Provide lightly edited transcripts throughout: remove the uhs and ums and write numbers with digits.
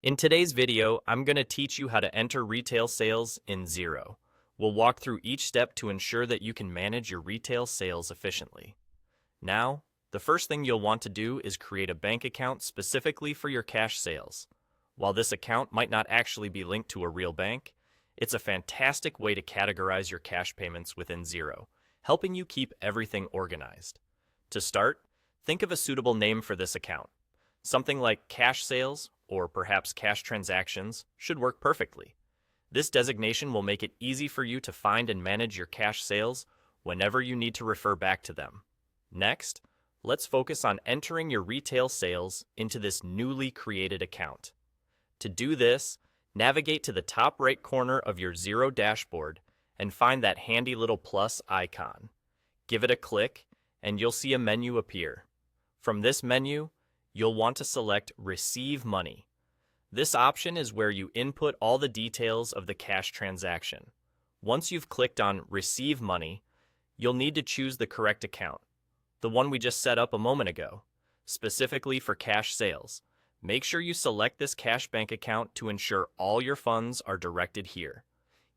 In today's video, I'm going to teach you how to enter retail sales in Xero. We'll walk through each step to ensure that you can manage your retail sales efficiently. Now, the first thing you'll want to do is create a bank account specifically for your cash sales. While this account might not actually be linked to a real bank, it's a fantastic way to categorize your cash payments within Xero, helping you keep everything organized. To start, think of a suitable name for this account. Something like cash sales or perhaps cash transactions should work perfectly. This designation will make it easy for you to find and manage your cash sales whenever you need to refer back to them. Next, let's focus on entering your retail sales into this newly created account. To do this, navigate to the top right corner of your Xero dashboard and find that handy little plus icon. Give it a click and you'll see a menu appear. From this menu, you'll want to select Receive Money. This option is where you input all the details of the cash transaction. Once you've clicked on Receive Money, you'll need to choose the correct account, the one we just set up a moment ago, specifically for cash sales. Make sure you select this cash bank account to ensure all your funds are directed here,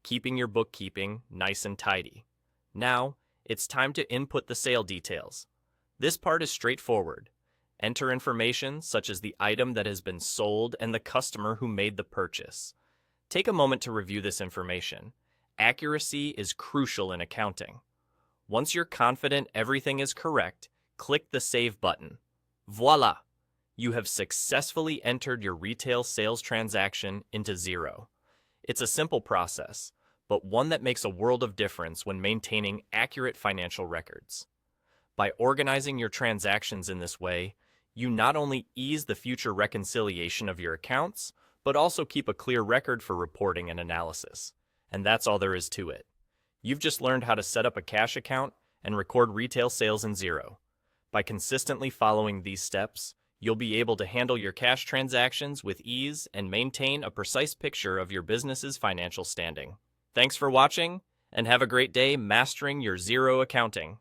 keeping your bookkeeping nice and tidy. Now, it's time to input the sale details. This part is straightforward. Enter information such as the item that has been sold and the customer who made the purchase. Take a moment to review this information. Accuracy is crucial in accounting. Once you're confident everything is correct, click the Save button. Voila! You have successfully entered your retail sales transaction into Xero. It's a simple process, but one that makes a world of difference when maintaining accurate financial records. By organizing your transactions in this way, you not only ease the future reconciliation of your accounts, but also keep a clear record for reporting and analysis. And that's all there is to it. You've just learned how to set up a cash account and record retail sales in Xero. By consistently following these steps, you'll be able to handle your cash transactions with ease and maintain a precise picture of your business's financial standing. Thanks for watching, and have a great day mastering your Xero accounting.